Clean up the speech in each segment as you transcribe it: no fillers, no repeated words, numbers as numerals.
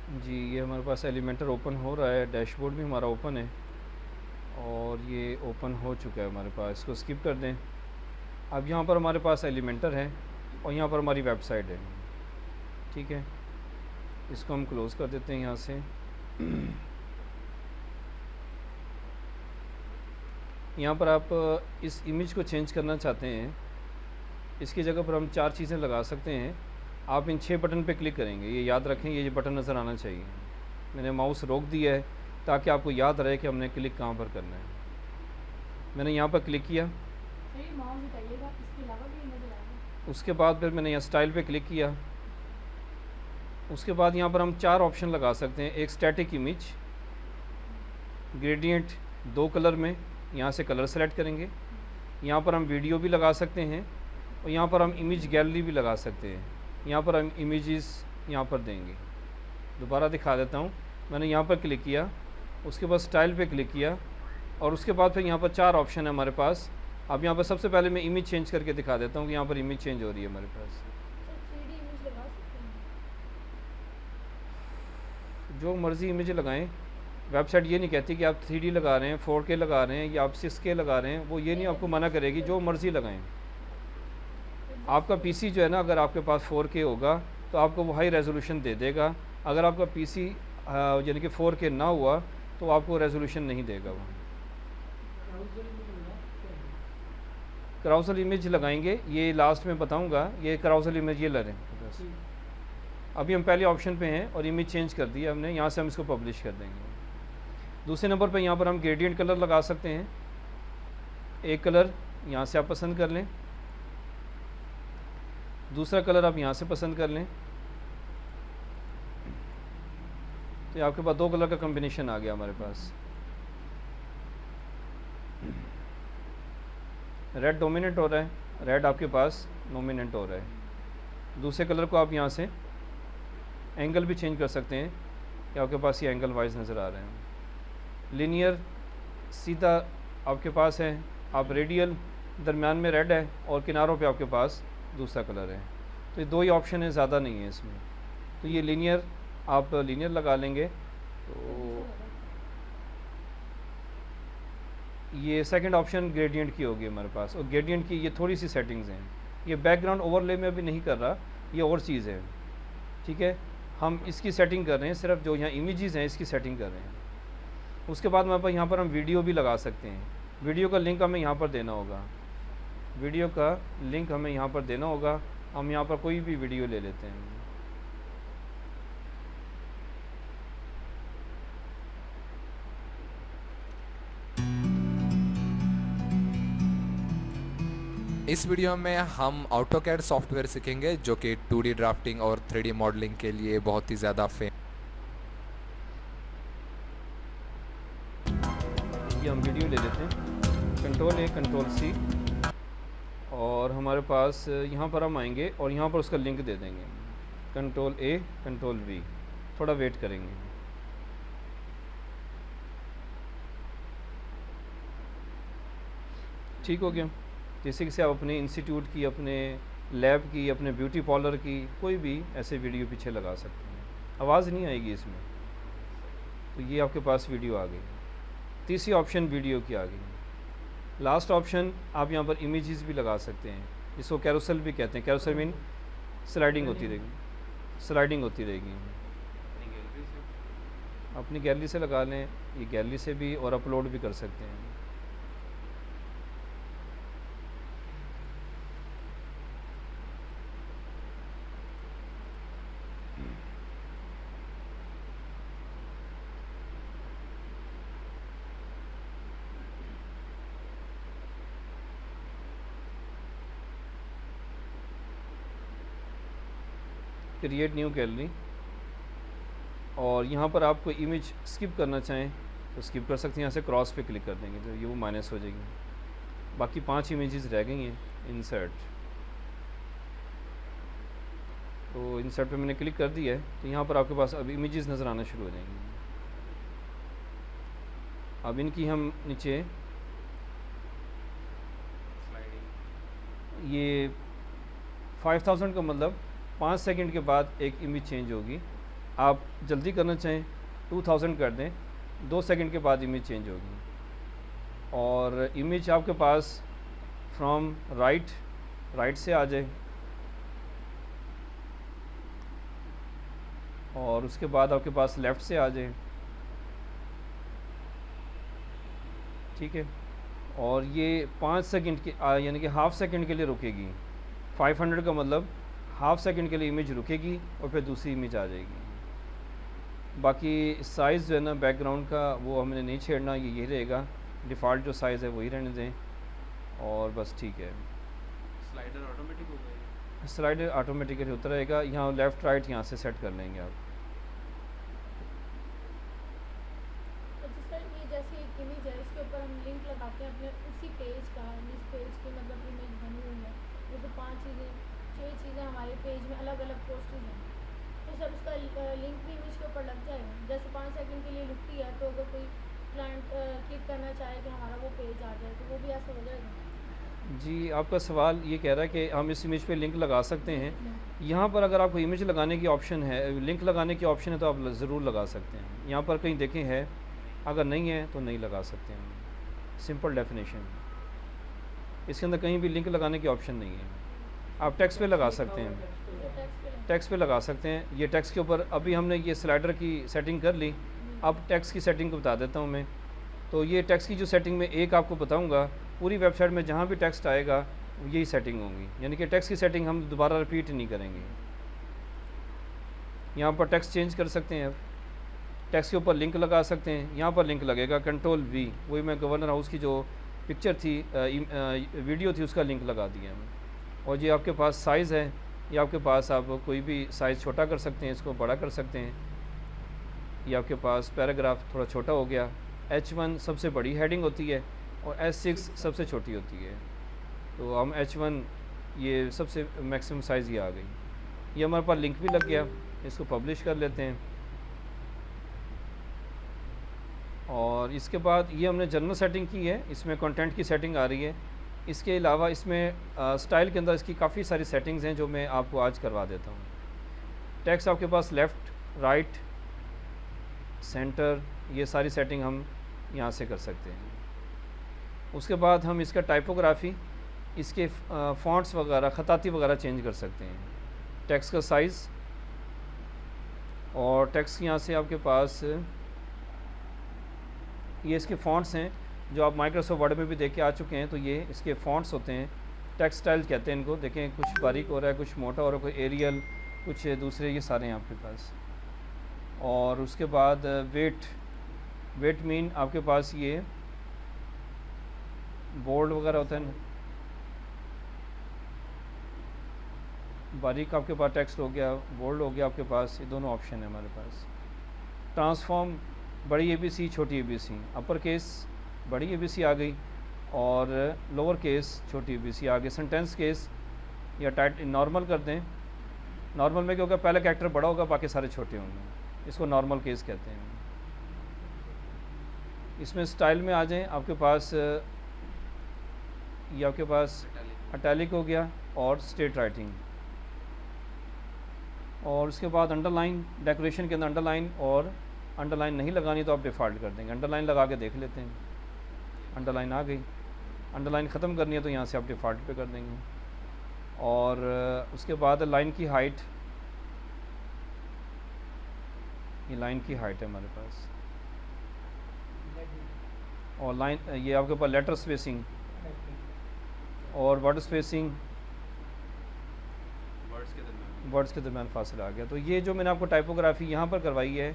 जी, ये हमारे पास Elementor open हो रहा है, डैशबोर्ड भी हमारा ओपन है और ये ओपन हो चुका है हमारे पास। इसको स्किप कर दें। अब यहाँ पर हमारे पास एलिमेंटर है और यहाँ पर हमारी वेबसाइट है। ठीक है, इसको हम क्लोज़ कर देते हैं यहाँ से। यहाँ पर आप इस इमेज को चेंज करना चाहते हैं, इसकी जगह पर हम 4 चीज़ें लगा सकते हैं। आप इन 6 बटन पे क्लिक करेंगे, ये याद रखें, ये बटन नज़र आना चाहिए। मैंने माउस रोक दिया है ताकि आपको याद रहे कि हमने क्लिक कहाँ पर करना है। मैंने यहाँ पर क्लिक किया, उसके बाद फिर मैंने यहाँ स्टाइल पे क्लिक किया। उसके बाद यहाँ पर हम 4 ऑप्शन लगा सकते हैं। एक स्टैटिक इमेज, ग्रेडियंट 2 कलर में, यहाँ से कलर सेलेक्ट करेंगे। यहाँ पर हम वीडियो भी लगा सकते हैं और यहाँ पर हम इमेज गैलरी भी लगा सकते हैं। यहाँ पर हम इमेजेस यहाँ पर देंगे। दोबारा दिखा देता हूँ। मैंने यहाँ पर क्लिक किया, उसके बाद स्टाइल पे क्लिक किया और उसके बाद फिर यहाँ पर 4 ऑप्शन है हमारे पास। अब यहाँ पर सबसे पहले मैं इमेज चेंज करके दिखा देता हूँ कि यहाँ पर इमेज चेंज हो रही है हमारे पास। जो मर्ज़ी इमेज लगाएं, वेबसाइट ये नहीं कहती कि आप 3D लगा रहे हैं, 4K लगा रहे हैं या आप 6K लगा रहे हैं, वो ये नहीं आपको मना करेगी। जो मर्ज़ी लगाएं। आपका पीसी जो है ना, अगर आपके पास 4K होगा तो आपको वो हाई रेजोल्यूशन दे देगा। अगर आपका पीसी यानी कि 4K ना हुआ तो आपको रेजोल्यूशन नहीं देगा वो। क्राउजल इमेज लगाएंगे, ये लास्ट में बताऊंगा। ये क्राउजल इमेज ये ले बस। अभी हम पहले ऑप्शन पे हैं और इमेज चेंज कर दिया हमने। यहाँ से हम इसको पब्लिश कर देंगे। दूसरे नंबर पे यहाँ पर हम ग्रेडियंट कलर लगा सकते हैं। एक कलर यहाँ से आप पसंद कर लें, दूसरा कलर आप यहाँ से पसंद कर लें, तो आपके पास 2 कलर का कॉम्बिनेशन आ गया हमारे पास। रेड डोमिनेंट हो रहा है, रेड आपके पास डोमिनेंट हो रहा है। दूसरे कलर को आप यहाँ से एंगल भी चेंज कर सकते हैं कि आपके पास ये एंगल वाइज नज़र आ रहे हैं। लीनियर सीधा आपके पास है, आप रेडियल दरमियान में रेड है और किनारों पे आपके पास दूसरा कलर है। तो ये 2 ही ऑप्शन है, ज़्यादा नहीं है इसमें। तो ये लीनियर, आप लीनियर लगा लेंगे तो ये सेकंड ऑप्शन ग्रेडियंट की होगी हमारे पास। और ग्रेडियंट की ये थोड़ी सी सेटिंग्स हैं, ये बैकग्राउंड ओवरले में अभी नहीं कर रहा, ये और चीज़ है। ठीक है, हम इसकी सेटिंग कर रहे हैं, सिर्फ जो यहाँ इमेजेस हैं इसकी सेटिंग कर रहे हैं। उसके बाद हमारे पास यहाँ पर हम वीडियो भी लगा सकते हैं। वीडियो का लिंक हमें यहाँ पर देना होगा, वीडियो का लिंक हमें यहाँ पर देना होगा। हम यहाँ पर कोई भी वीडियो ले लेते हैं। इस वीडियो में हम ऑटोकैड सॉफ्टवेयर सीखेंगे जो कि 2D ड्राफ्टिंग और 3D मॉडलिंग के लिए बहुत ही ज़्यादा ये हम वीडियो ले लेते हैं, कंट्रोल A कंट्रोल C, और हमारे पास यहाँ पर हम आएंगे और यहाँ पर उसका लिंक दे देंगे। कंट्रोल A कंट्रोल V, थोड़ा वेट करेंगे। ठीक हो गया। जैसे कि आप अपने इंस्टीट्यूट की, अपने लैब की, अपने ब्यूटी पार्लर की कोई भी ऐसे वीडियो पीछे लगा सकते हैं, आवाज़ नहीं आएगी इसमें। तो ये आपके पास वीडियो आ गई। तीसरी ऑप्शन वीडियो की आ गई। लास्ट ऑप्शन आप यहाँ पर इमेजेस भी लगा सकते हैं, जिसको कैरोसेल भी कहते हैं। कैरोसेल मीन स्लाइडिंग होती रहेगी, स्लाइडिंग होती रहेगी। अपनी गैलरी से लगा लें, ये गैलरी से भी, और अपलोड भी कर सकते हैं। क्रिएट न्यू गैलरी, और यहाँ पर आपको इमेज स्किप करना चाहें तो स्किप कर सकते हैं। यहाँ से क्रॉस पे क्लिक कर देंगे तो ये वो माइनस हो जाएगी। बाकी 5 इमेजेस रह गई हैं। इंसर्ट, तो इंसर्ट पे मैंने क्लिक कर दिया है, तो यहाँ पर आपके पास अब इमेजेस नज़र आना शुरू हो जाएंगी। अब इनकी हम नीचे ये 5000 का मतलब 5 सेकंड के बाद एक इमेज चेंज होगी। आप जल्दी करना चाहें 2000 कर दें, 2 सेकंड के बाद इमेज चेंज होगी। और इमेज आपके पास फ्रॉम राइट से आ जाए, और उसके बाद आपके पास लेफ़्ट से आ जाए, ठीक है। और ये 5 सेकंड के यानी कि हाफ़ सेकंड के लिए रुकेगी। 500 का मतलब हाफ़ सेकंड के लिए इमेज रुकेगी और फिर दूसरी इमेज आ जाएगी। बाकी साइज़ जो है ना बैकग्राउंड का वो हमने नहीं छेड़ना, ये यही रहेगा, डिफ़ॉल्ट जो साइज़ है वही रहने दें, और बस ठीक है। स्लाइडर ऑटोमेटिक हो गया, स्लाइडर ऑटोमेटिकली होता रहेगा। यहाँ लेफ़्ट राइट यहाँ से सेट कर लेंगे आप। अच्छा सर, ये जैसे एक इमेज है, इसके ऊपर हम लिंक लगाते हैं अपने उसी पेज का, जिस पेज की मतलब इमेज बनी हुई है, जैसे 6 चीज़ें हमारे पेज में अलग अलग पोस्टेज हैं, तो सर उसका लिंक भी इमेज के ऊपर लग जाएगा। जैसे 5 सेकंड के लिए रुकती है, तो अगर कोई क्लाइंट क्लिक करना चाहे कि हमारा वो पेज आ जाए, तो वो भी ऐसा हो जाएगा? जी, आपका सवाल ये कह रहा है कि हम इस इमेज पे लिंक लगा सकते हैं। यहाँ पर अगर आपको इमेज लगाने की ऑप्शन है, लिंक लगाने की ऑप्शन है, तो आप ज़रूर लगा सकते हैं। यहाँ पर कहीं देखें है, अगर नहीं है तो नहीं लगा सकते हैं। सिंपल डेफिनेशन, इसके अंदर कहीं भी लिंक लगाने की ऑप्शन नहीं है। आप टेक्स्ट पे लगा सकते हैं, टेक्स्ट पे लगा सकते हैं। ये टेक्स्ट के ऊपर अभी हमने ये स्लाइडर की सेटिंग कर ली, अब टेक्स्ट की सेटिंग को बता देता हूँ मैं। तो ये टेक्स्ट की जो सेटिंग में एक आपको बताऊँगा, पूरी वेबसाइट में जहाँ भी टेक्स्ट आएगा यही सेटिंग होंगी, यानी कि टेक्स्ट की सेटिंग हम दोबारा रिपीट नहीं करेंगे। यहाँ पर टेक्स्ट चेंज कर सकते हैं, टेक्स्ट के ऊपर लिंक लगा सकते हैं। यहाँ पर लिंक लगेगा Ctrl+V, वही मैं गवर्नर हाउस की जो पिक्चर थी वीडियो थी उसका लिंक लगा दिया है। और ये आपके पास साइज़ है, ये आपके पास आप कोई भी साइज़ छोटा कर सकते हैं, इसको बड़ा कर सकते हैं। ये आपके पास पैराग्राफ थोड़ा छोटा हो गया, H1 सबसे बड़ी हेडिंग होती है और S6 सबसे छोटी होती है। तो हम H1 ये सबसे मैक्सिमम साइज़ ये आ गई। ये हमारे पास लिंक भी लग गया, इसको पब्लिश कर लेते हैं। और इसके बाद ये हमने जनरल सेटिंग की है, इसमें कंटेंट की सेटिंग आ रही है। इसके अलावा इसमें स्टाइल के अंदर इसकी काफ़ी सारी सेटिंग्स हैं जो मैं आपको आज करवा देता हूँ। टेक्स्ट आपके पास लेफ़्ट, राइट, सेंटर, ये सारी सेटिंग हम यहाँ से कर सकते हैं। उसके बाद हम इसका टाइपोग्राफी, इसके फ़ॉन्ट्स वगैरह, ख़ताती वगैरह चेंज कर सकते हैं। टेक्स्ट का साइज़, और टेक्स्ट यहाँ से आपके पास ये इसके फ़ॉन्ट्स हैं जो आप माइक्रोसॉफ्ट वर्ड में भी देख के आ चुके हैं। तो ये इसके फ़ॉन्ट्स होते हैं, टेक्स्ट स्टाइल कहते हैं इनको। देखें कुछ बारीक हो रहा है, कुछ मोटा हो रहा है, कोई एरियल, कुछ दूसरे, ये सारे हैं आपके पास। और उसके बाद वेट मीन आपके पास ये बोल्ड वगैरह होता है ना, बारीक आपके पास टेक्स्ट हो गया, बोल्ड हो गया आपके पास, ये दोनों ऑप्शन है हमारे पास। ट्रांसफॉर्म, बड़ी ABC, छोटी ABC, अपर केस बड़ी ABC आ गई और लोअर केस छोटी ABC आ गई। सेंटेंस केस या टाइट नॉर्मल कर दें, नॉर्मल में क्या होगा, पहला कैरेक्टर बड़ा होगा, बाकी सारे छोटे होंगे, इसको नॉर्मल केस कहते हैं। इसमें स्टाइल में आ जाएं, आपके पास ये आपके पास इटैलिक हो गया और स्ट्रेट राइटिंग। और उसके बाद अंडरलाइन, डेकोरेशन के अंदर अंडरलाइन, और अंडरलाइन नहीं लगानी तो आप डिफ़ॉल्ट कर देंगे। अंडरलाइन लगा के देख लेते हैं, अंडरलाइन आ गई। अंडरलाइन ख़त्म करनी है तो यहाँ से आप डिफ़ॉल्ट पे कर देंगे। और उसके बाद लाइन की हाइट, ये लाइन की हाइट है हमारे पास। और लाइन, ये आपके पास लेटर स्पेसिंग और वर्ड स्पेसिंग, वर्ड्स के दरमियान फासला आ गया। तो ये जो मैंने आपको टाइपोग्राफी यहाँ पर करवाई है,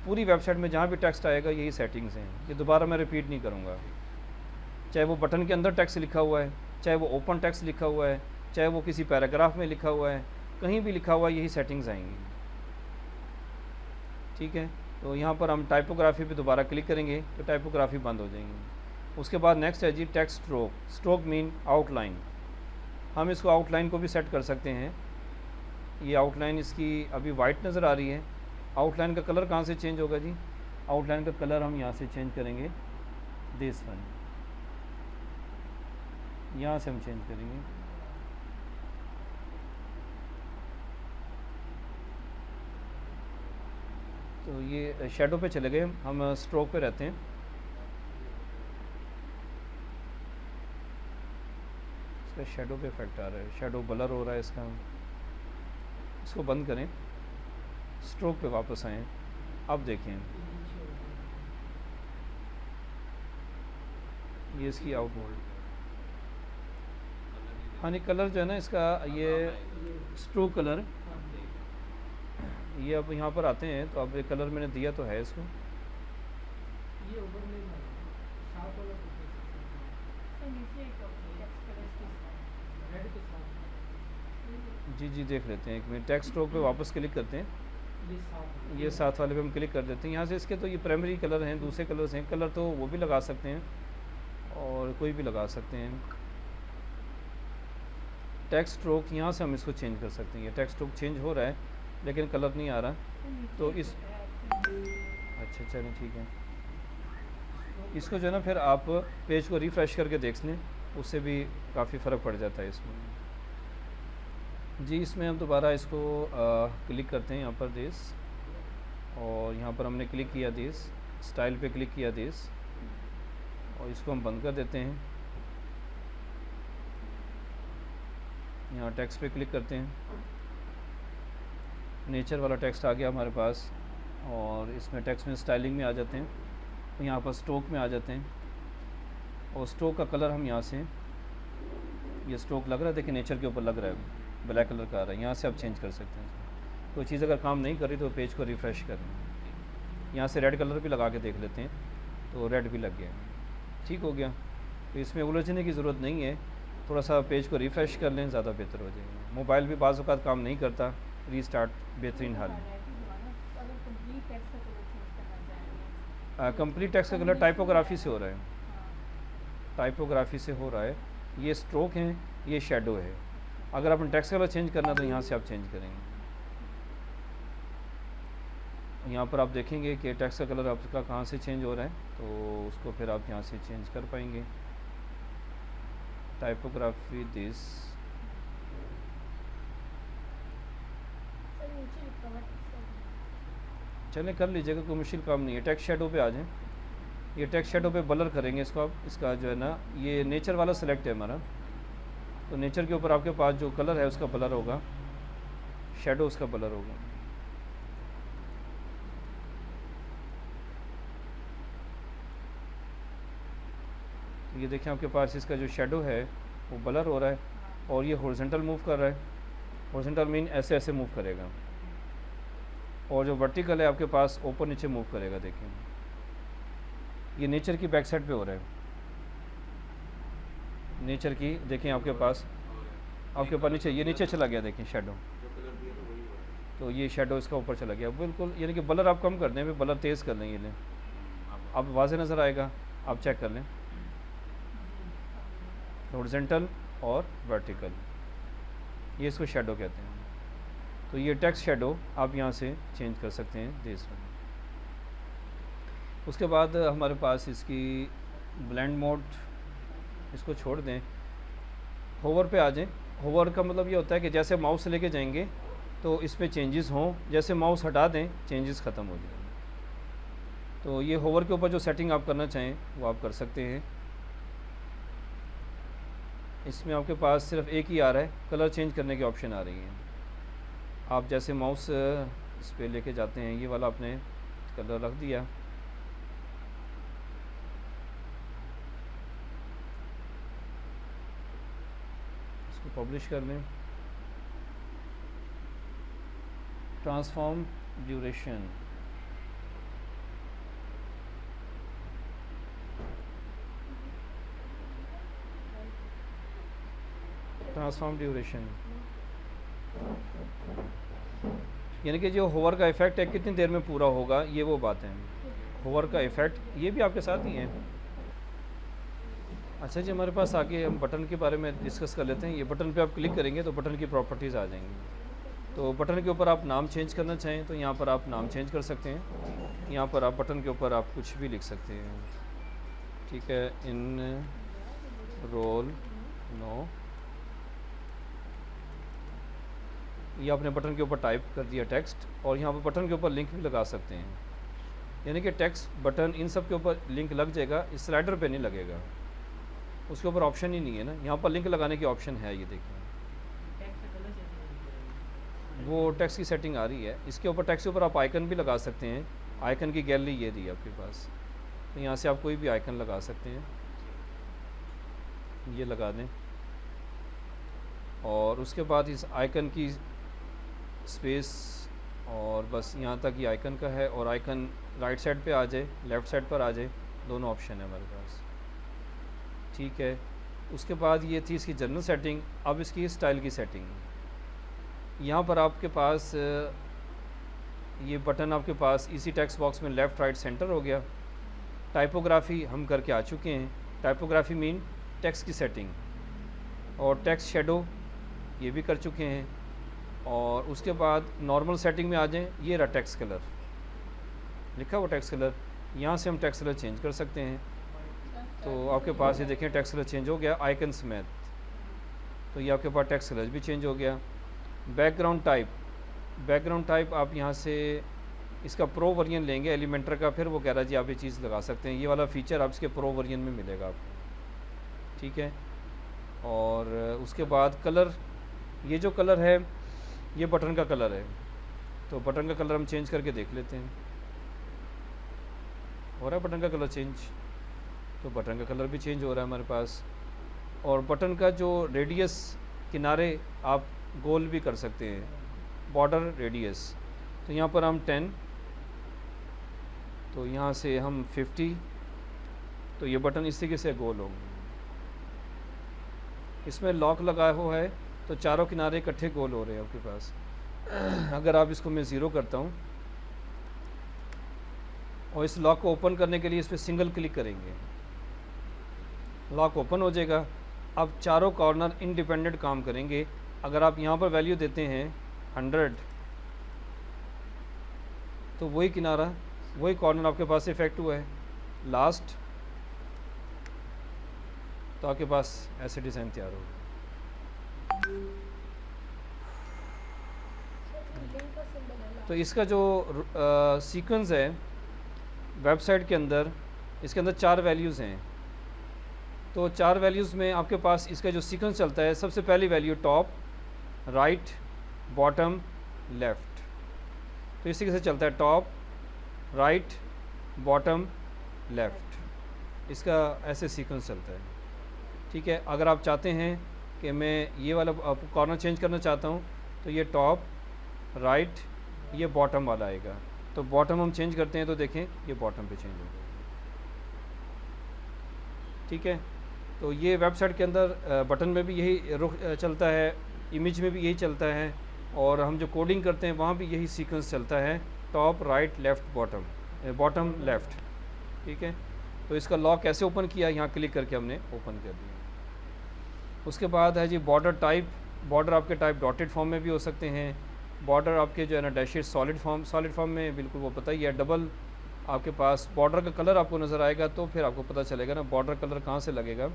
पूरी वेबसाइट में जहाँ भी टेक्स्ट आएगा यही सेटिंग्स हैं। ये दोबारा मैं रिपीट नहीं करूँगा। चाहे वो बटन के अंदर टेक्स्ट लिखा हुआ है, चाहे वो ओपन टेक्स्ट लिखा हुआ है, चाहे वो किसी पैराग्राफ में लिखा हुआ है, कहीं भी लिखा हुआ है, यही सेटिंग्स आएंगी। ठीक है, तो यहाँ पर हम टाइपोग्राफी पे दोबारा क्लिक करेंगे तो टाइपोग्राफी बंद हो जाएंगी। उसके बाद नेक्स्ट है जी text stroke. Stroke mean outline. हम इसको आउटलाइन को भी सेट कर सकते हैं। ये आउटलाइन इसकी अभी वाइट नज़र आ रही है। आउटलाइन का कलर कहाँ से चेंज होगा जी? आउटलाइन का कलर हम यहाँ से चेंज करेंगे, दिस वन, यहाँ से हम चेंज करेंगे। तो ये शेडो पे चले गए, हम स्ट्रोक पे रहते हैं। इसका शेडो पे इफेक्ट आ रहा है, शेडो ब्लर हो रहा है इसका। इसको बंद करें, स्ट्रोक पे वापस आएँ। अब देखें ये इसकी आउटपुट, हाँ नहीं कलर जो है ना इसका, ये स्ट्रोक कलर, ये अब यहाँ पर आते हैं तो अब ये कलर मैंने दिया तो है इसको। ये ओवरले साफ वाला सर नीचे एक टेक्स्ट कलर के रेड के साथ जी देख लेते हैं एक मिनट। टेक्स्ट स्ट्रोक पे वापस क्लिक करते हैं, ये साफ ये साथ वाले पे हम क्लिक कर देते हैं। यहाँ से इसके तो ये प्राइमरी कलर हैं, दूसरे कलर्स हैं। कलर तो वो भी लगा सकते हैं और कोई भी लगा सकते हैं। टेक्स्ट स्ट्रोक यहाँ से हम इसको चेंज कर सकते हैं। ये टेक्स्ट स्ट्रोक चेंज हो रहा है लेकिन कलर नहीं आ रहा, तो इस अच्छा चलें ठीक है। इसको जो है ना फिर आप पेज को रिफ़्रेश करके देख लें, उससे भी काफ़ी फ़र्क पड़ जाता है इसमें। जी इसमें हम दोबारा इसको क्लिक करते हैं यहाँ पर दिस, और यहाँ पर हमने क्लिक किया दिस, स्टाइल पे क्लिक किया दिस, और इसको हम बंद कर देते हैं। यहाँ टेक्स्ट पे क्लिक करते हैं, नेचर वाला टेक्स्ट आ गया हमारे पास, और इसमें टेक्स्ट में स्टाइलिंग में आ जाते हैं, तो यहाँ पर स्ट्रोक में आ जाते हैं, और स्ट्रोक का कलर हम यहाँ से, ये स्ट्रोक लग रहा है देखिए नेचर के ऊपर लग रहा है, ब्लैक कलर का आ रहा है। यहाँ से आप चेंज कर सकते हैं। कोई चीज़ अगर काम नहीं कर रही तो पेज को रिफ़्रेश करें। यहाँ से रेड कलर भी लगा के देख लेते हैं, तो रेड भी लग गया, ठीक हो गया। तो इसमें उलझने की ज़रूरत नहीं है, थोड़ा सा पेज को रिफ़्रेश कर लें, ज़्यादा बेहतर हो जाएगा। मोबाइल भी बाज़ औक़ात काम नहीं करता, रीस्टार्ट बेहतरीन हल। अगर कंप्लीट टेक्स्ट का कलर चेंज करना चाहेंगे, कंप्लीट टेक्स्ट का कलर टाइपोग्राफी से हो रहा है, टाइपोग्राफी से हो रहा है। ये स्ट्रोक हैं, ये शेडो है। अगर आपने टेक्स्ट कलर चेंज करना तो यहाँ से आप चेंज करेंगे। यहाँ पर आप देखेंगे कि टेक्स्ट का कलर आपका कहाँ से चेंज हो रहा है, तो उसको फिर आप यहाँ से चेंज कर पाएंगे। टाइपोग्राफी दिस, सर नीचे लिखा हुआ चलें कर लीजिएगा, कोई मुश्किल काम नहीं है। टेक्स्ट शेडो पे आ जाएं। ये टेक्स्ट शेडो पे ब्लर करेंगे इसको आप। इसका जो है ना ये नेचर वाला सेलेक्ट है हमारा, तो नेचर के ऊपर आपके पास जो कलर है उसका ब्लर होगा, शेडो उसका ब्लर होगा। ये देखें आपके पास इसका जो शेडो है वो ब्लर हो रहा है, और ये हॉरिजॉन्टल मूव कर रहा है। हॉरिजॉन्टल मीन ऐसे ऐसे मूव करेगा, और जो वर्टिकल है आपके पास ऊपर नीचे मूव करेगा। देखें ये नेचर की बैक साइड पे हो रहा है, नेचर की देखें आपके पास नीचे, ये नीचे चला गया देखें शेडो, तो ये शेडो इसका ऊपर चला गया बिल्कुल। यानी कि ब्लर आप कम कर दें, ब्लर तेज़ कर लें, ये लें अब वाज़े नज़र आएगा, आप चेक कर लें। हॉरिजॉन्टल और वर्टिकल, ये इसको शेडो कहते हैं। तो ये टेक्स्ट शेडो आप यहाँ से चेंज कर सकते हैं दिस में। उसके बाद हमारे पास इसकी ब्लेंड मोड, इसको छोड़ दें, होवर पे आ जाएं। होवर का मतलब ये होता है कि जैसे माउस से लेके जाएंगे तो इस पर चेंजेस हों, जैसे माउस हटा दें चेंजेस ख़त्म हो जाएंगे। तो ये होवर के ऊपर जो सेटिंग आप करना चाहें वो आप कर सकते हैं। इसमें आपके पास सिर्फ एक ही आ रहा है, कलर चेंज करने की ऑप्शन आ रही है। आप जैसे माउस इस पर लेके जाते हैं, ये वाला आपने कलर रख दिया, इसको पब्लिश कर लें। ट्रांसफॉर्म ड्यूरेशन, ट्रांसफॉर्म ड्यूरेशन यानी कि जो होवर का इफ़ेक्ट है कितनी देर में पूरा होगा, ये वो बात है। होवर का इफ़ेक्ट ये भी आपके साथ ही है। अच्छा जी, हमारे पास आगे हम बटन के बारे में डिस्कस कर लेते हैं। ये बटन पे आप क्लिक करेंगे तो बटन की प्रॉपर्टीज़ आ जाएंगी। तो बटन के ऊपर आप नाम चेंज करना चाहें तो यहाँ पर आप नाम चेंज कर सकते हैं। यहाँ पर आप बटन के ऊपर आप कुछ भी लिख सकते हैं, ठीक है। इन रोल नो, ये आपने बटन के ऊपर टाइप कर दिया टेक्स्ट, और यहाँ पर बटन के ऊपर लिंक भी लगा सकते हैं, यानी कि टेक्स्ट बटन इन सब के ऊपर लिंक लग जाएगा, इस स्लाइडर पे नहीं लगेगा, उसके ऊपर ऑप्शन ही नहीं है ना, यहाँ पर लिंक लगाने की ऑप्शन है, ये देखिए टैक्स का कलर चेंज वो टेक्स्ट की सेटिंग आ रही है। इसके ऊपर टेक्स्ट के ऊपर आप आइकन भी लगा सकते हैं, आइकन की गैलरी ये रही है आपके पास, तो यहाँ से आप कोई भी आइकन लगा सकते हैं, ये लगा दें, और उसके बाद इस आइकन की स्पेस और बस यहाँ तक ये आइकन का है, और आइकन राइट साइड पे आ जाए, लेफ़्ट साइड पर आ जाए, दोनों ऑप्शन है हमारे पास, ठीक है। उसके बाद ये थी इसकी जनरल सेटिंग। अब इसकी स्टाइल की सेटिंग, यहाँ पर आपके पास ये बटन आपके पास इसी टेक्स्ट बॉक्स में लेफ़्ट राइट सेंटर हो गया। टाइपोग्राफी हम करके आ चुके हैं, टाइपोग्राफी मीन टेक्स्ट की सेटिंग, और टेक्स्ट शेडो ये भी कर चुके हैं, और उसके बाद नॉर्मल सेटिंग में आ जाएं, ये रहा टेक्स्ट कलर लिखा हुआ टेक्स्ट कलर, यहाँ से हम टेक्स्ट कलर चेंज कर सकते हैं। तो आपके पास ये देखें टेक्स्ट कलर चेंज हो गया आइकन समेत, तो ये आपके पास टेक्स्ट कलर भी चेंज हो गया। बैकग्राउंड टाइप आप यहाँ से इसका प्रो वर्जन लेंगे एलिमेंटर का, फिर वो कह रहा है जी आप ये चीज़ लगा सकते हैं, ये वाला फ़ीचर आप इसके प्रो वर्जन में मिलेगा आपको, ठीक है। और उसके बाद कलर, ये जो कलर है ये बटन का कलर है, तो बटन का कलर हम चेंज करके देख लेते हैं, हो रहा है बटन का कलर चेंज, तो बटन का कलर भी चेंज हो रहा है हमारे पास। और बटन का जो रेडियस, किनारे आप गोल भी कर सकते हैं, बॉर्डर रेडियस, तो यहाँ पर हम 10, तो यहाँ से हम 50, तो ये बटन इस तरीके से गोल होगा। इसमें लॉक लगा हुआ है, तो चारों किनारे इकट्ठे गोल हो रहे हैं आपके पास। अगर आप इसको मैं ज़ीरो करता हूँ और इस लॉक को ओपन करने के लिए इस पर सिंगल क्लिक करेंगे, लॉक ओपन हो जाएगा। अब चारों कॉर्नर इंडिपेंडेंट काम करेंगे। अगर आप यहाँ पर वैल्यू देते हैं 100, तो वही किनारा, वही कॉर्नर आपके पास इफेक्ट हुआ है लास्ट, तो आपके पास ऐसे डिज़ाइन तैयार होगा। तो इसका जो सीक्वेंस है वेबसाइट के अंदर, इसके अंदर 4 वैल्यूज़ हैं, तो 4 वैल्यूज़ में आपके पास इसका जो सीक्वेंस चलता है, सबसे पहली value top, right, bottom, left, तो इसी से चलता है टॉप, राइट, बॉटम, लेफ़्ट, इसका ऐसे सीक्वेंस चलता है, ठीक है। अगर आप चाहते हैं कि मैं ये वाला कॉर्नर चेंज करना चाहता हूँ, तो ये टॉप, राइट, ये बॉटम वाला आएगा, तो बॉटम हम चेंज करते हैं, तो देखें ये बॉटम पे चेंज हो गया, ठीक है। तो ये वेबसाइट के अंदर बटन में भी यही रुख चलता है, इमेज में भी यही चलता है, और हम जो कोडिंग करते हैं वहाँ भी यही सीक्वेंस चलता है, top, right, left, bottom, bottom, left, ठीक है। तो इसका लॉक कैसे ओपन किया, यहाँ क्लिक करके हमने ओपन कर दिया। उसके बाद है जी बॉर्डर टाइप। बॉर्डर आपके टाइप डॉटेड फॉर्म में भी हो सकते हैं, बॉर्डर आपके जो है ना डैशेड सॉलिड फॉर्म में, बिल्कुल वो पता ही है। डबल आपके पास बॉर्डर का कलर आपको नज़र आएगा, तो फिर आपको पता चलेगा ना बॉर्डर कलर कहाँ से लगेगा।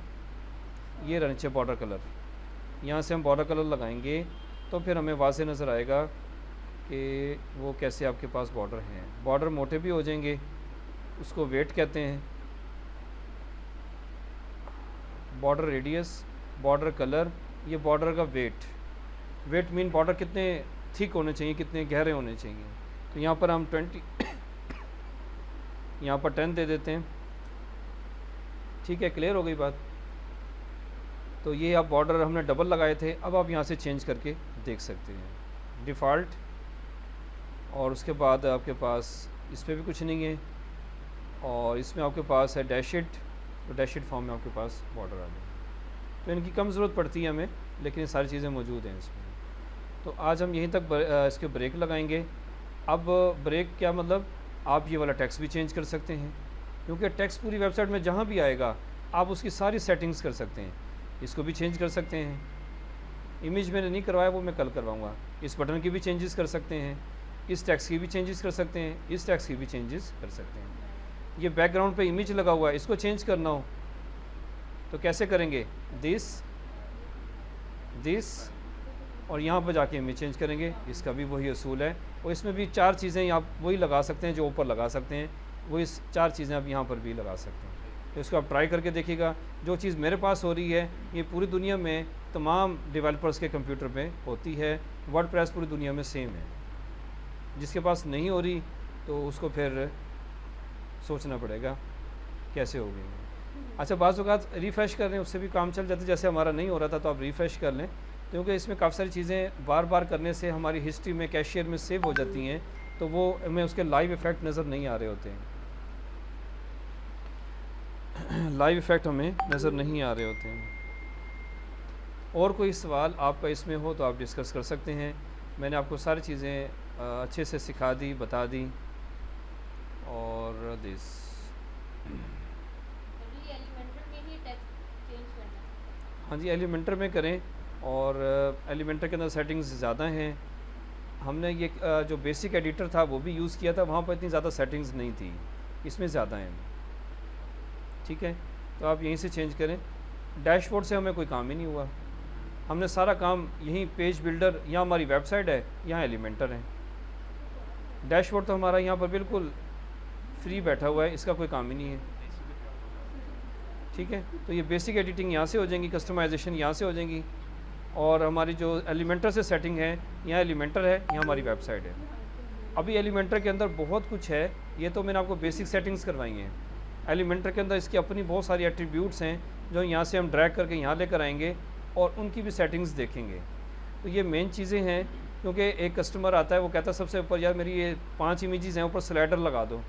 ये रहा नीचे बॉर्डर कलर, यहाँ से हम बॉर्डर कलर लगाएंगे तो फिर हमें वाज़ेह नज़र आएगा कि वो कैसे आपके पास बॉर्डर हैं। बॉर्डर मोटे भी हो जाएंगे, उसको वेट कहते हैं। बॉर्डर रेडियस, बॉर्डर कलर, ये बॉर्डर का वेट मीन बॉर्डर कितने थिक होने चाहिए, कितने गहरे होने चाहिए। तो यहाँ पर हम 20 यहाँ पर 10 दे देते हैं, ठीक है। क्लियर हो गई बात। तो ये आप बॉर्डर हमने डबल लगाए थे, अब आप यहाँ से चेंज करके देख सकते हैं डिफ़ॉल्ट। और उसके बाद आपके पास इस पर भी कुछ नहीं है, और इसमें आपके पास है डैशेड, तो डैशेड फॉर्म में आपके पास बॉर्डर आ गया। तो इनकी कम ज़रूरत पड़ती है हमें, लेकिन ये सारी चीज़ें मौजूद हैं इसमें। तो आज हम यहीं तक इसके ब्रेक लगाएंगे। अब ब्रेक क्या मतलब, आप ये वाला टेक्स्ट भी चेंज कर सकते हैं, क्योंकि टेक्स्ट पूरी वेबसाइट में जहाँ भी आएगा आप उसकी सारी सेटिंग्स कर सकते हैं। इसको भी चेंज कर सकते हैं। इमेज मैंने नहीं करवाया, वो मैं कल करवाऊँगा। इस बटन की भी चेंजेस कर सकते हैं, इस टेक्स्ट की भी चेंजेस कर सकते हैं, इस टेक्स्ट की भी चेंजेस कर सकते हैं। ये बैकग्राउंड पे इमेज लगा हुआ है, इसको चेंज करना हो तो कैसे करेंगे, दिस और यहाँ पर जाके इमेज चेंज करेंगे। इसका भी वही असूल है और इसमें भी 4 चीज़ें आप वही लगा सकते हैं जो ऊपर लगा सकते हैं, वही 4 चीज़ें आप यहाँ पर भी लगा सकते हैं। तो इसको आप ट्राई करके देखिएगा। जो चीज़ मेरे पास हो रही है ये पूरी दुनिया में तमाम डेवलपर्स के कंप्यूटर पे होती है। वर्डप्रेस पूरी दुनिया में सेम है। जिसके पास नहीं हो रही तो उसको फिर सोचना पड़ेगा कैसे होगी। अच्छा, बाज़ औक़ात रिफ़्रेश कर लें उससे भी काम चल जाता है। जैसे हमारा नहीं हो रहा था तो आप रिफ़्रेश कर लें, क्योंकि इसमें काफ़ी सारी चीज़ें बार बार करने से हमारी हिस्ट्री में कैशियर में सेव हो जाती हैं, तो वो हमें उसके लाइव इफ़ेक्ट नज़र नहीं आ रहे होते हैं। लाइव इफ़ेक्ट हमें नज़र नहीं आ रहे होते हैं। और कोई सवाल आपका इसमें हो तो आप डिस्कस कर सकते हैं। मैंने आपको सारी चीज़ें अच्छे से सिखा दी, बता दी। और दिस हाँ जी, एलिमेंटर में करें। और एलिमेंटर के अंदर सेटिंग्स ज़्यादा हैं। हमने ये जो बेसिक एडिटर था वो भी यूज़ किया था, वहाँ पर इतनी ज़्यादा सेटिंग्स नहीं थी, इसमें ज़्यादा हैं। ठीक है, तो आप यहीं से चेंज करें। डैशबोर्ड से हमें कोई काम ही नहीं हुआ। हमने सारा काम यहीं पेज बिल्डर, यहाँ हमारी वेबसाइट है, यहाँ एलिमेंटर है। डैशबोर्ड तो हमारा यहाँ पर बिल्कुल फ्री बैठा हुआ है, इसका कोई काम ही नहीं है। ठीक है, तो ये बेसिक एडिटिंग यहाँ से हो जाएंगी, कस्टमाइजेशन यहाँ से हो जाएंगी। और हमारी जो एलिमेंटर से सेटिंग है, यहाँ एलिमेंटर है, यहाँ हमारी वेबसाइट है। अभी एलिमेंटर के अंदर बहुत कुछ है, ये तो मैंने आपको बेसिक सेटिंग्स करवाई हैं। एलिमेंटर के अंदर इसकी अपनी बहुत सारी एट्रीब्यूट्स हैं जो यहाँ से हम ड्रैग करके यहाँ लेकर आएंगे और उनकी भी सेटिंग्स देखेंगे। तो ये मेन चीज़ें हैं, क्योंकि एक कस्टमर आता है वो कहता है सबसे ऊपर यार मेरी ये 5 इमेजेस हैं, ऊपर स्लाइडर लगा दो।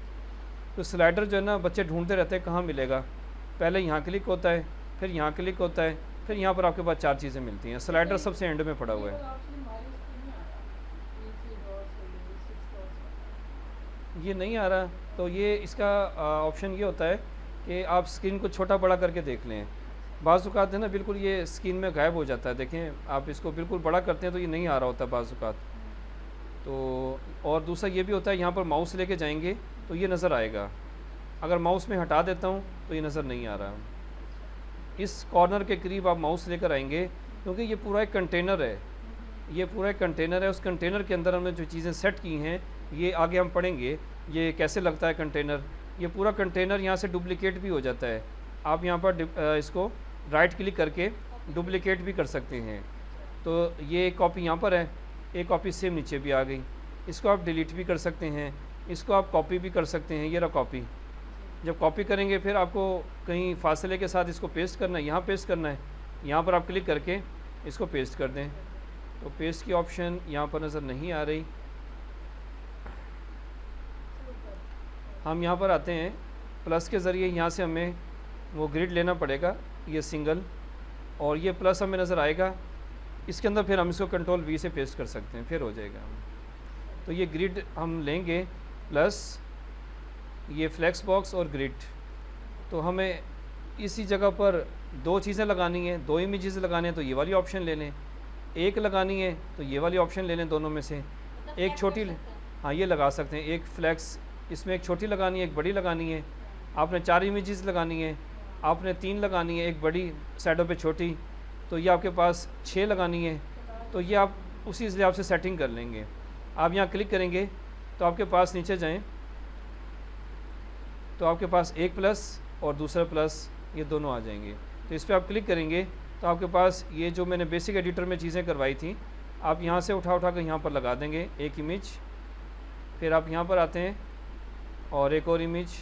तो स्लाइडर जो है ना बच्चे ढूंढते रहते हैं कहाँ मिलेगा। पहले यहाँ क्लिक होता है, फिर यहाँ क्लिक होता है, फिर यहाँ पर आपके पास 4 चीज़ें मिलती हैं। स्लाइडर सबसे एंड में पड़ा हुआ है। ये नहीं आ रहा, तो ये इसका ऑप्शन ये होता है कि आप स्क्रीन को छोटा बड़ा करके देख लें। बाज़ औक़ात है ना बिल्कुल ये स्क्रीन में गायब हो जाता है। देखें आप इसको बिल्कुल बड़ा करते हैं तो ये नहीं आ रहा होता बाज़ औक़ात। तो और दूसरा ये भी होता है, यहाँ पर माउस लेके जाएंगे तो ये नज़र आएगा। अगर माउस में हटा देता हूँ तो ये नज़र नहीं आ रहा। इस कॉर्नर के करीब आप माउस लेकर आएंगे, क्योंकि ये पूरा एक कंटेनर है। ये पूरा एक कंटेनर है, उस कंटेनर के अंदर हमने जो चीज़ें सेट की हैं ये आगे हम पढ़ेंगे ये कैसे लगता है कंटेनर। ये पूरा कंटेनर यहाँ से डुप्लिकेट भी हो जाता है। आप यहाँ पर इसको राइट क्लिक करके डुप्लिकेट भी कर सकते हैं। तो ये एक कॉपी यहाँ पर है, एक कॉपी सेम नीचे भी आ गई। इसको आप डिलीट भी कर सकते हैं, इसको आप कॉपी भी कर सकते हैं। ये रहा कॉपी। जब कॉपी करेंगे फिर आपको कहीं फासले के साथ इसको पेस्ट करना है, यहाँ पेस्ट करना है। यहाँ पर आप क्लिक करके इसको पेस्ट कर दें। तो पेस्ट की ऑप्शन यहाँ पर नज़र नहीं आ रही। हम यहाँ पर आते हैं, प्लस के ज़रिए यहाँ से हमें वो ग्रिड लेना पड़ेगा, ये सिंगल, और ये प्लस हमें नज़र आएगा। इसके अंदर फिर हम इसको कंट्रोल V से पेस्ट कर सकते हैं, फिर हो जाएगा। तो ये ग्रिड हम लेंगे, प्लस ये फ्लेक्स बॉक्स और ग्रिड। तो हमें इसी जगह पर 2 चीज़ें लगानी है, 2 इमेजेस लगाने हैं तो ये वाली ऑप्शन ले लें। एक लगानी है तो ये वाली ऑप्शन ले लें, दोनों में से एक छोटी। हाँ ये लगा सकते हैं, एक फ्लैक्स, इसमें एक छोटी लगानी है, एक बड़ी लगानी है। आपने 4 इमेजेस लगानी है, आपने 3 लगानी है, एक बड़ी साइडों पे छोटी, तो ये आपके पास 6 लगानी है। तो ये आप उसी हिसाब से सेटिंग कर लेंगे। आप यहाँ क्लिक करेंगे तो आपके पास नीचे जाएं तो आपके पास एक प्लस और दूसरा प्लस, ये दोनों आ जाएंगे। तो इस पर आप क्लिक करेंगे तो आपके पास ये जो मैंने बेसिक एडिटर में चीज़ें करवाई थी, आप यहाँ से उठा कर यहाँ पर लगा देंगे एक इमेज। फिर आप यहाँ पर आते हैं और एक और इमेज।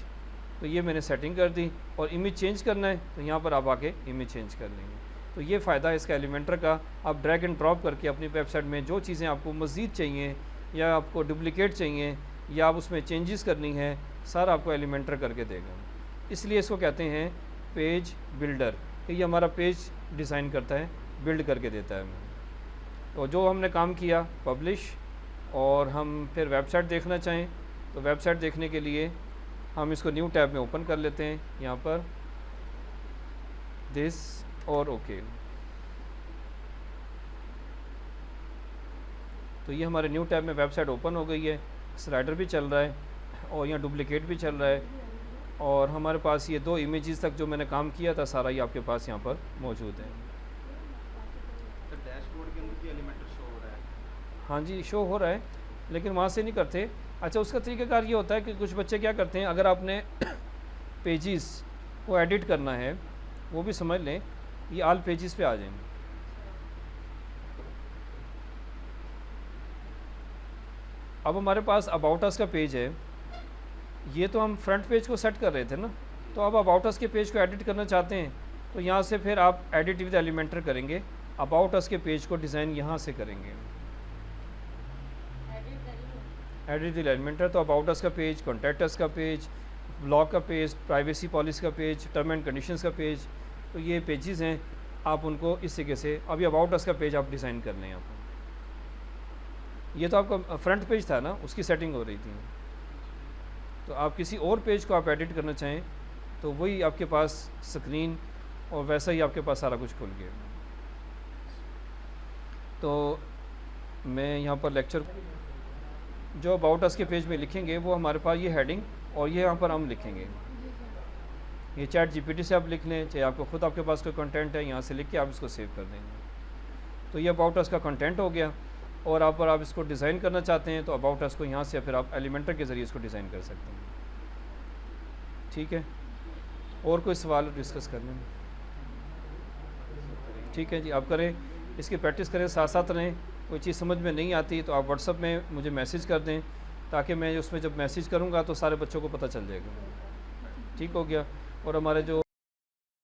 तो ये मैंने सेटिंग कर दी। और इमेज चेंज करना है तो यहाँ पर आप आके इमेज चेंज कर लेंगे। तो ये फ़ायदा है इसका एलिमेंटर का। आप ड्रैग एंड ड्रॉप करके अपनी वेबसाइट में जो चीज़ें आपको मज़ीद चाहिए या आपको डुप्लिकेट चाहिए या आप उसमें चेंजेस करनी है, सारा आपको एलिमेंटर करके देगा। इसलिए इसको कहते हैं पेज बिल्डर। ये हमारा पेज डिज़ाइन करता है, बिल्ड करके देता है हमें। तो जो हमने काम किया पब्लिश, और हम फिर वेबसाइट देखना चाहें तो वेबसाइट देखने के लिए हम इसको न्यू टैब में ओपन कर लेते हैं, यहाँ पर दिस और ओके। तो ये हमारे न्यू टैब में वेबसाइट ओपन हो गई है। स्लाइडर भी चल रहा है और यहाँ डुप्लिकेट भी चल रहा है, और हमारे पास ये 2 इमेजेस तक जो मैंने काम किया था सारा ये आपके पास यहाँ पर मौजूद है। तो डैशबोर्ड के अंदर भी एलिमेंटर शो हाँ जी शो हो रहा है, लेकिन वहाँ से नहीं करते। अच्छा, उसका तरीक़ाकार ये होता है कि कुछ बच्चे क्या करते हैं, अगर आपने पेजेस को एडिट करना है, वो भी समझ लें, ये आल पेजेस पे आ जाएंगे। अब हमारे पास अबाउट अस का पेज है, ये तो हम फ्रंट पेज को सेट कर रहे थे ना, तो अब अबाउट अस के पेज को एडिट करना चाहते हैं तो यहाँ से फिर आप एडिट विद एलिमेंटर करेंगे, अबाउट अस के पेज को डिज़ाइन यहाँ से करेंगे, एडिट विद एलिमेंटर। तो अबाउट अस का पेज, कॉन्टैक्ट अस का पेज, ब्लॉग का पेज, प्राइवेसी पॉलिसी का पेज, टर्म एंड कंडीशंस का पेज, तो ये पेजेस हैं, आप उनको इस तरीके से, अभी अबाउट अस का पेज आप डिज़ाइन कर लें। आप ये तो आपका फ्रंट पेज था ना, उसकी सेटिंग हो रही थी। तो आप किसी और पेज को आप एडिट करना चाहें तो वही आपके पास स्क्रीन और वैसा ही आपके पास सारा कुछ खुल गया। तो मैं यहाँ पर लेक्चर जो अबाउट अस के पेज में लिखेंगे वो हमारे पास ये हेडिंग और ये यहाँ पर हम लिखेंगे। ये चैट जीपीटी से आप लिख लें, चाहे आपको ख़ुद आपके पास कोई कंटेंट है, यहाँ से लिख के आप इसको सेव कर देंगे। तो ये अबाउट अस का कंटेंट हो गया। और आप इसको डिज़ाइन करना चाहते हैं तो अबाउट अस को यहाँ से फिर आप एलिमेंटर के ज़रिए इसको डिज़ाइन कर सकते हैं। ठीक है, और कोई सवाल डिस्कस करने में? ठीक है जी, आप करें, इसकी प्रैक्टिस करें, साथ साथ रहें। कोई चीज़ समझ में नहीं आती तो आप व्हाट्सएप में मुझे मैसेज कर दें, ताकि मैं उसमें जब मैसेज करूँगा तो सारे बच्चों को पता चल जाएगा। ठीक हो गया। और हमारे जो